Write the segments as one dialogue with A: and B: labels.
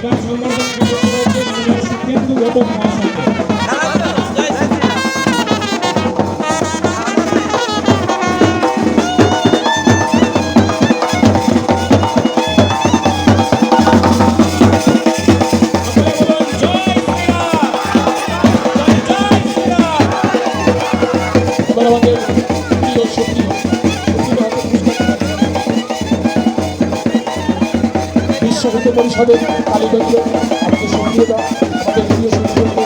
A: এবার সংবর্ধনা করতে হচ্ছে মাননীয় সুখেন্দু ঘটক মহাশয়কে। আমাদের প্রিয় শক্তি বিশ্ব হিন্দু পরিষদের কালীগঞ্জ আমাদের সক্রিয়তা আমাদের প্রিয় শক্তিকে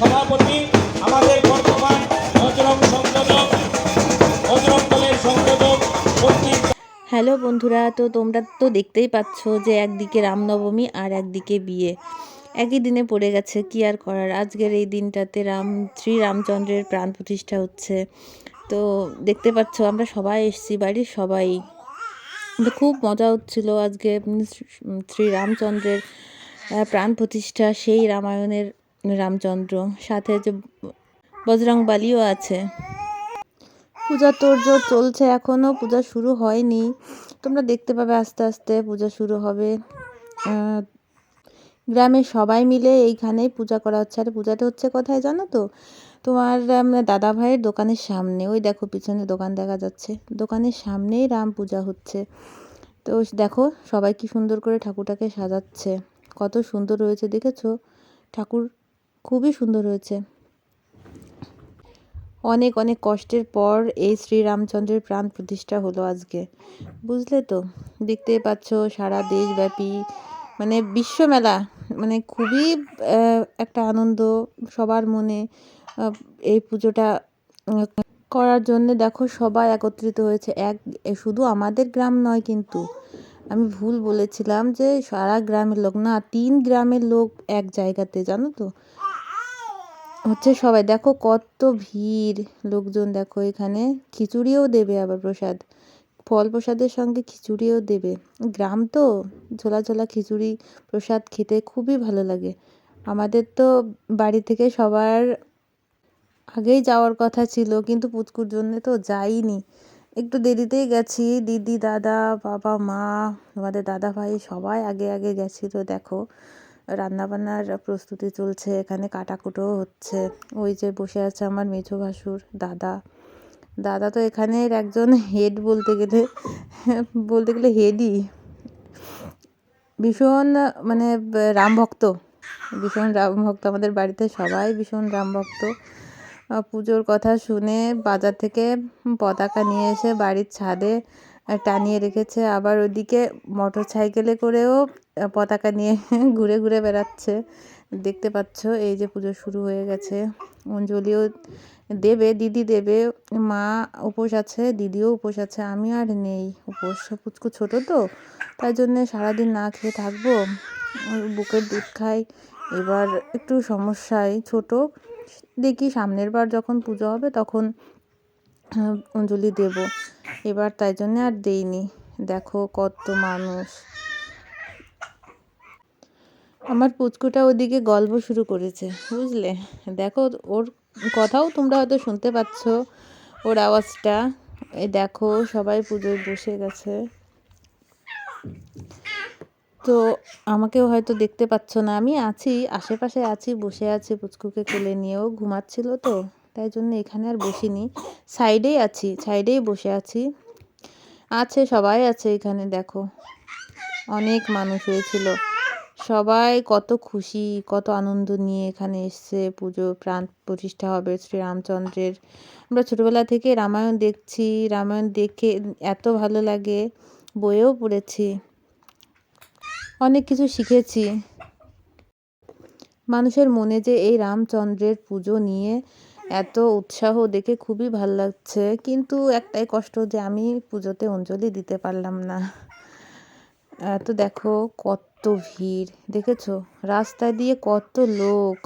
A: সভাপতি আমাদের বর্তমান বজরং সংযোজক বজরং দলের সংযোজক।
B: হ্যালো বন্ধুরা, তো তোমরা তো দেখতেই পাচ্ছ যে একদিকে রামনবমী আর একদিকে বিয়ে একই দিনে পড়ে গেছে। কি আর করার, আজকের এই দিনটাতে শ্রীরামচন্দ্রের প্রাণ প্রতিষ্ঠা হচ্ছে। তো দেখতে পাচ্ছ আমরা সবাই এসেছি, বাড়ির সবাই। তো খুব মজা হচ্ছিল আজকে শ্রীরামচন্দ্রের প্রাণ প্রতিষ্ঠা, সেই রামায়ণের রামচন্দ্র, সাথে যে বজরংবলীও আছে। পূজা তোড়জোড় চলছে, এখনও পূজা শুরু হয়নি। তোমরা দেখতে পাবে আস্তে আস্তে পূজা শুরু হবে। গ্রামের সবাই মিলে এইখানেই পূজা করা হচ্ছে। আর পূজাটা হচ্ছে কোথায় জানো তো? তোমার দাদা ভাইয়ের দোকানের সামনে। ওই দেখো পিছনে দোকান দেখা যাচ্ছে, দোকানের সামনেই রাম পূজা হচ্ছে। তো দেখো সবাই কি সুন্দর করে ঠাকুরটাকে সাজাচ্ছে, কত সুন্দর হয়েছে দেখেছো? ঠাকুর খুবই সুন্দর হয়েছে। অনেক অনেক কষ্টের পর এই শ্রীরামচন্দ্রের প্রাণ প্রতিষ্ঠা হলো আজকে, বুঝলে তো? দেখতেই পাচ্ছ সারা দেশব্যাপী মানে বিশ্বমেলা, মানে খুবই একটা আনন্দ সবার মনে এই পুজোটা করার জন্য। দেখো সবাই একত্রিত হয়েছে। শুধু আমাদের গ্রাম নয় কিন্তু, আমি ভুল বলেছিলাম যে সারা গ্রামের লোক না, 3 গ্রামের লোক এক জায়গাতে, জানো তো হচ্ছে সবাই। দেখো কত ভিড় লোকজন, দেখো এখানে খিচুড়িও দেবে, আবার প্রসাদ, ফল প্রসাদের সঙ্গে খিচুড়িও দেবে। গ্রাম তো ঝোলা ঝোলা খিচুড়ি প্রসাদ খেতে খুবই ভালো লাগে। আমাদের তো বাড়ি থেকে সবার আগেই যাওয়ার কথা ছিল, কিন্তু পুচকুর জন্য তো যাইনি, একটু দেরিতেই গেছি। দিদি, দাদা, বাবা, মা, আমাদের দাদা ভাই সবাই আগে আগে গেছিলো। দেখো রান্নাবান্নার প্রস্তুতি চলছে, এখানে কাটাকুটোও হচ্ছে। ওই যে বসে আছে আমার মেঝো ভাসুর দাদা। দাদা তো এখানের একজন হেড বলতে গেলে হেডই, ভীষণ মানে রামভক্ত, ভীষণ রামভক্ত। আমাদের বাড়িতে সবাই ভীষণ রামভক্ত। পুজোর কথা শুনে বাজার থেকে পতাকা নিয়ে এসে বাড়ির ছাদে টানিয়ে রেখেছে। আবার ওদিকে মোটর সাইকেলে করেও পতাকা নিয়ে ঘুরে ঘুরে বেড়াচ্ছে। দেখতে পাচ্ছ এই যে পুজো শুরু হয়ে গেছে। অঞ্জলিও দেবে, দিদি দেবে, মা উপোস আছে, দিদিও উপোস আছে, আমি আর নেই উপোস। পুচকু ছোটো তো, তাই জন্যে সারাদিন না খেয়ে থাকবো, বুকের দুধ খাই। এবার একটু সমস্যায় ছোটো, দেখি সামনের বার যখন পুজো হবে তখন অঞ্জলি দেব। এবার তাই জন্যে আর দেইনি। দেখো কত মানুষ। আমার পুচকুটা ওদিকে গল্প শুরু করেছে, বুঝলে? দেখো ওর কথাও তোমরা হয়তো শুনতে পাচ্ছ, ওর আওয়াজটা। এই দেখো সবাই পুজোয় বসে গেছে। তো আমাকেও হয়তো দেখতে পাচ্ছ না, আমি আছি আশেপাশে, আছি বসে আছি পুচকুকে কোলে নিয়েও, ঘুমাচ্ছিল তো তাই জন্য এখানে আর বসিনি, সাইডেই আছি, সাইডেই বসে আছি। আছে সবাই আছে এখানে, দেখো অনেক মানুষ হয়েছিল, সবাই কত খুশি কত আনন্দ নিয়ে এখানে এসছে। পুজো প্রাণ প্রতিষ্ঠা হবে শ্রীরামচন্দ্রের। আমরা ছোটোবেলা থেকে রামায়ণ দেখছি, রামায়ণ দেখে এত ভালো লাগে, বইয়েও পড়েছি, অনেক কিছু শিখেছি। মানুষের মনে যে এই রামচন্দ্রের পুজো নিয়ে এত উৎসাহ দেখে খুবই ভাল লাগছে। কিন্তু একটাই কষ্ট যে আমি পুজোতে অঞ্জলি দিতে পারলাম না। তো দেখো কত ভিড় দেখেছো, রাস্তা দিয়ে কত লোক।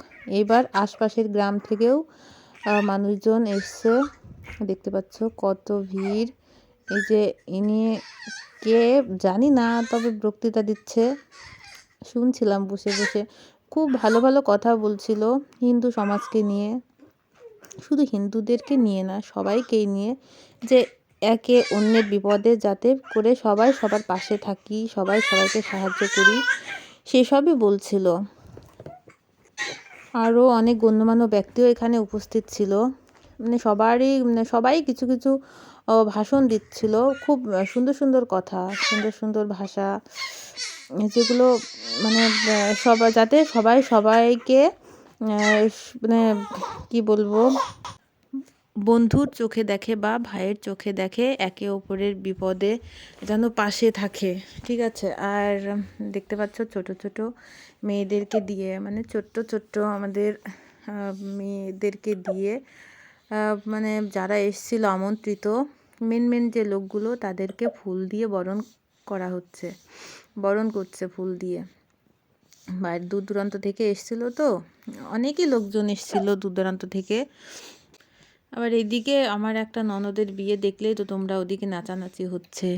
B: এবার আশপাশের গ্রাম থেকেও মানুষজন এসছে, দেখতে পাচ্ছ কত ভিড়। এই যে ইনি কে জানি না, তবে বক্তৃতা দিচ্ছে, শুনছিলাম বসে বসে। খুব ভালো ভালো কথা বলছিল হিন্দু সমাজকে নিয়ে, শুধু হিন্দুদেরকে নিয়ে না, সবাইকেই নিয়ে, যে একে অন্যের বিপদে যাতে করে সবাই সবার পাশে থাকি, সবাই সবাইকে সাহায্য করি, সেসবই বলছিল। আরও অনেক গণ্যমান্য ব্যক্তিও এখানে উপস্থিত ছিল, মানে সবাই কিছু কিছু ভাষণ দিচ্ছিল। খুব সুন্দর সুন্দর কথা, সুন্দর সুন্দর ভাষা, যেগুলো মানে যাতে সবাই সবাইকে মানে কি বলবো, বন্ধুর চোখে দেখে বা ভাইয়ের চোখে দেখে, একে অপরের বিপদে যেন পাশে থাকে, ঠিক আছে। আর দেখতে পাচ্ছ ছোট ছোট মেয়েদেরকে দিয়ে, মানে ছোট্ট ছোট্ট আমাদের মেয়েদেরকে দিয়ে, মানে যারা এসেছিল আমন্ত্রিত, মেন যে লোকগুলো, তাদেরকে ফুল দিয়ে বরণ করছে ফুল দিয়ে। বাইরে দূর দূরান্ত থেকে এসেছিলো, তো অনেকই লোকজন এসেছিল দূর দূরান্ত থেকে। আবার এদিকে আমার একটা ননদের বিয়ে, দেখলেই তো তোমরা, ওদিকে নাচানাচি হচ্ছে,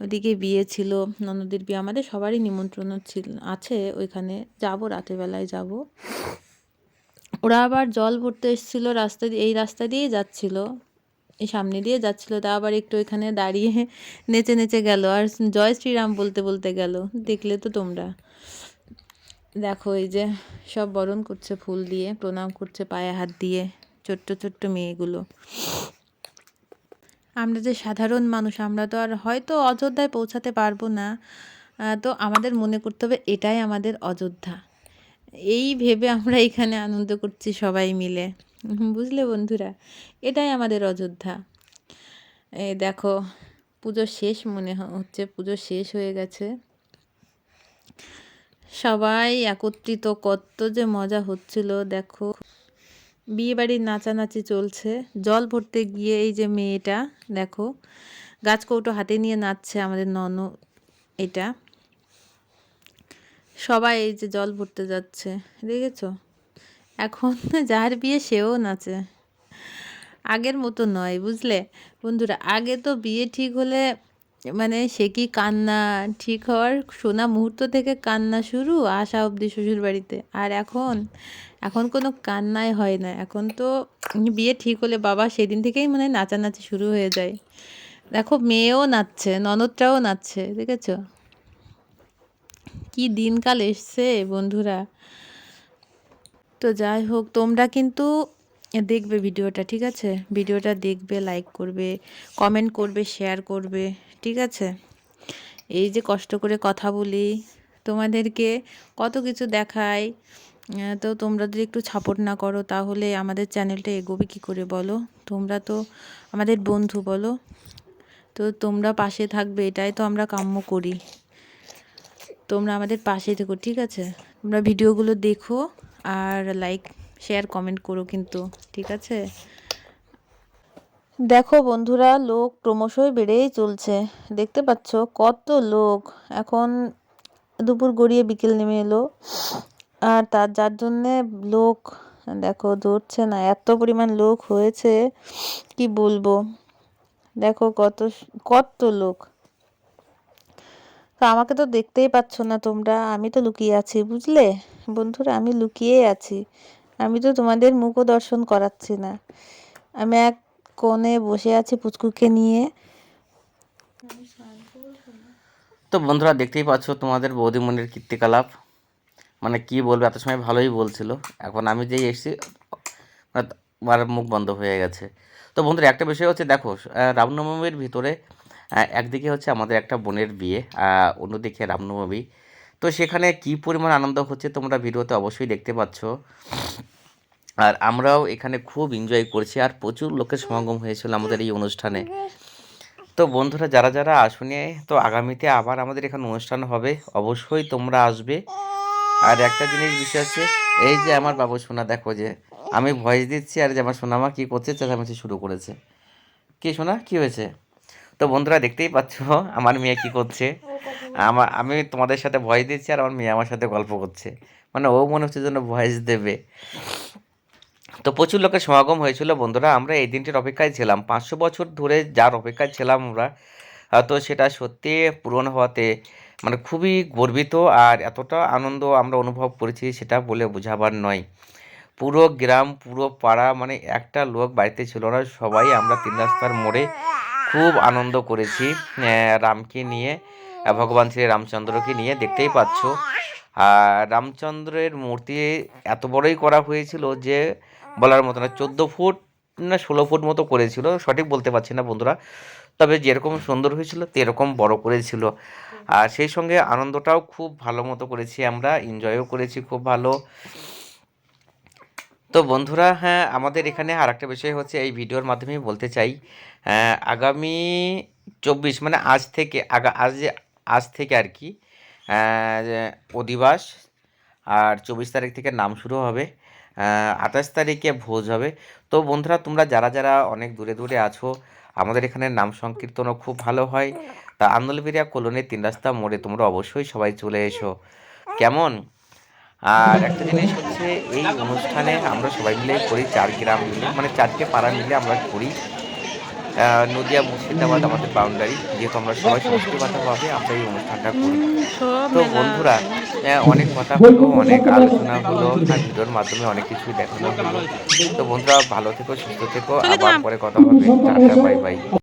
B: ওদিকে বিয়ে ছিল, ননদের বিয়ে। আমাদের সবারই নিমন্ত্রণ আছে ওইখানে, যাব, রাতের বেলায় যাব। ওরা আবার জল ভরতে এসেছিলো এই রাস্তা দিয়েই যাচ্ছিল, এই সামনে দিয়ে যাচ্ছিল, তা আবার একটু এখানে দাঁড়িয়ে নেচে নেচে গেল, আর জয় শ্রীরাম বলতে বলতে গেল, দেখলে তো তোমরা। দেখো এই যে সব বরণ করছে ফুল দিয়ে, প্রণাম করছে পায়ে হাত দিয়ে, ছোট্ট ছোট্ট মেয়েগুলো। আমরা যে সাধারণ মানুষ, আমরা তো আর হয়তো অযোধ্যায় পৌঁছাতে পারবো না, তো আমাদের মনে করতে হবে এটাই আমাদের অযোধ্যা, এই ভেবে আমরা এখানে আনন্দ করছি সবাই মিলে, বুঝলে বন্ধুরা, এটাই আমাদের অযোধ্যা। এই দেখো পুজো শেষ, মনে হচ্ছে পুজো শেষ হয়ে গেছে, সবাই একত্রিত, কত যে মজা হচ্ছিল। দেখো বিয়ে বাড়ির নাচানাচি চলছে, জল ভরতে গিয়ে এই যে মেয়েটা দেখো গাছ কৌটো হাতে নিয়ে নাচছে, আমাদের এটা সবাই এই যে জল ভরতে যাচ্ছে, দেখেছো। এখন যার বিয়ে সেও নাচে, আগের মতো নয়, বুঝলে বন্ধুরা। আগে তো বিয়ে ঠিক হলে মানে সে কি কান্না, ঠিক হওয়ার শোনা মুহূর্ত থেকে কান্না শুরু, আসা অবধি শ্বশুর বাড়িতে। আর এখন কোনো কান্নাই হয় না, এখন তো বিয়ে ঠিক হলে বাবা সেদিন থেকেই মানে নাচানাচি শুরু হয়ে যায়। দেখো মেয়েও নাচছে, ননদটাও নাচছে, দেখেছো, কি দিনকাল এসছে বন্ধুরা। তো যাই হোক, তোমরা কিন্তু দেখবে ভিডিওটা, ঠিক আছে, ভিডিওটা দেখবে, লাইক করবে, কমেন্ট করবে, শেয়ার করবে, ঠিক আছে। এই যে কষ্ট করে কথা বলি, তোমাদেরকে কত কিছু দেখাই, তো তোমরা যদি একটু সাপোর্ট না করো তাহলে আমাদের চ্যানেলটা এগোবে কী করে বলো। তোমরা তো আমাদের বন্ধু, বলো, তো তোমরা পাশে থাকবে, এটাই তো আমরা কাম্য করি। তোমরা আমাদের পাশে থেকো, ঠিক আছে। তোমরা ভিডিওগুলো দেখো আর লাইক শেয়ার কমেন্ট করো কিন্তু, ঠিক আছে। দেখো বন্ধুরা, লোক ক্রমশই বেড়েই চলছে, দেখতে পাচ্ছ কত লোক। এখন দুপুর গড়িয়ে বিকেল নেমে এলো, আর যার জন্যে লোক দেখো ধরছে না, এত পরিমাণ লোক হয়েছে কি বলবো। দেখো কত কত লোক। তো আমাকে তো দেখতেই পাচ্ছ না তোমরা, আমি তো লুকিয়ে আছি, বুঝলে বন্ধুরা, আমি লুকিয়েই আছি, আমি তো তোমাদের মুখও দর্শন করাচ্ছি না, আমি এক কোণে বসে আছি পুচকুকে নিয়ে।
C: তো বন্ধুরা দেখতেই পাচ্ছ তোমাদের বৌদিমণির কীর্তিকলাপ, মানে কি বলবো, এত সময় ভালোই বলছিল, এখন আমি যেই এসেছি মানে আমার মুখ বন্ধ হয়ে গেছে। তো বন্ধুরা একটা বিষয় হচ্ছে, দেখো রামনবমীর ভিতরে একদিকে হচ্ছে আমাদের একটা বোনের বিয়ে, অন্যদিকে রামনবমী, তো সেখানে কি পরিমাণ আনন্দ হচ্ছে তোমরা ভিডিওতে অবশ্যই দেখতে পাচ্ছ। আর আমরাও এখানে খুব এনজয় করছি, আর প্রচুর লোকের সমাগম হয়েছিল আমাদের এই অনুষ্ঠানে। তো বন্ধুরা যারা যারা আসুনি, তো আগামীতে আবার আমাদের এখানে অনুষ্ঠান হবে, অবশ্যই তোমরা আসবে। আর একটা জিনিস বিষয় আছে, এই যে আমার বাবু সোনা, দেখো যে আমি ভয়েস দিচ্ছি আর যে আমার সোনামা কী করছে, চেঁচামেচি শুরু করেছে। কি সোনা, কি হয়েছে? তো বন্ধুরা দেখতেই পাচ্ছ আমার মেয়ে কি করছে। আমি তোমাদের সাথে ভয়েস দিচ্ছি আর আমার মেয়ে আমার সাথে গল্প করছে, মানে ও মনে হচ্ছে যেন ভয়েস দেবে। তো প্রচুর লোকের সমাগম হয়েছিল বন্ধুরা। আমরা এই দিনটির অপেক্ষায় ছিলাম, 500 বছর ধরে যার অপেক্ষায় ছিলাম আমরা, তো সেটা সত্যি পূরণ হওয়াতে মানে খুবই গর্বিত। আর এতটা আনন্দ আমরা অনুভব করেছি সেটা বলে বোঝাবার নয়। পুরো গ্রাম, পুরো পাড়া, মানে একটা লোক বাড়িতে ছিল না, সবাই আমরা তিন রাস্তার মোড়ে খুব আনন্দ করেছি রামকে নিয়ে, ভগবান শ্রী রামচন্দ্রকে নিয়ে। দেখতেই পাচ্ছ আর রামচন্দ্রের মূর্তি এত বড়ই করা হয়েছিল যে বলার মতো না। 14 ফুট না 16 ফুট মতো করেছিল, সঠিক বলতে পারছি না বন্ধুরা, তবে যেরকম সুন্দর হয়েছিল সেরকম বড় করেছিল। আর সেই সঙ্গে আনন্দটাও খুব ভালো মতো করেছি, আমরা এনজয়ও করেছি খুব ভালো। তো বন্ধুরা, হ্যাঁ, আমাদের এখানে আর একটা বিষয় হচ্ছে, এই ভিডিওর মাধ্যমেই বলতে চাই, আগামী 24 মানে আজ থেকে আজ থেকে আর কি যে অধিবাস, আর 24 তারিখ থেকে নাম শুরু হবে, 28 তারিখে ভোজ হবে। তো বন্ধুরা, তোমরা যারা যারা অনেক দূরে দূরে আছো, আমাদের এখানে নাম সংকীর্তনও খুব ভালো হয়। তা আন্দোলবেরিয়া কলোনির 3 রাস্তা মোড়ে তোমরা অবশ্যই সবাই চলে এসো, কেমন? আর একটা জিনিস হচ্ছে, এই অনুষ্ঠানে আমরা সবাই মিলে করি, 4 গ্রাম মিলে, মানে 4টে পাড়া মিলে আমরা করি। নদিয়া মুর্শিদাবাদ আমাদের বাউন্ডারি, যেহেতু আমরা সবাই সমষ্টিগতভাবে আমরা এই অনুষ্ঠানটা করি।
B: সব
C: তো
B: মেলা
C: বন্ধুরা,
B: আছে।
C: অনেক কথা হলো, অনেক আলোচনা হলো, আর ভিডিওর মাধ্যমে অনেক কিছুই দেখানো হলো। তো বন্ধুরা, ভালো থেকো, সুস্থ থেকো, আবার পরে কথা হবে। Tata, bye bye.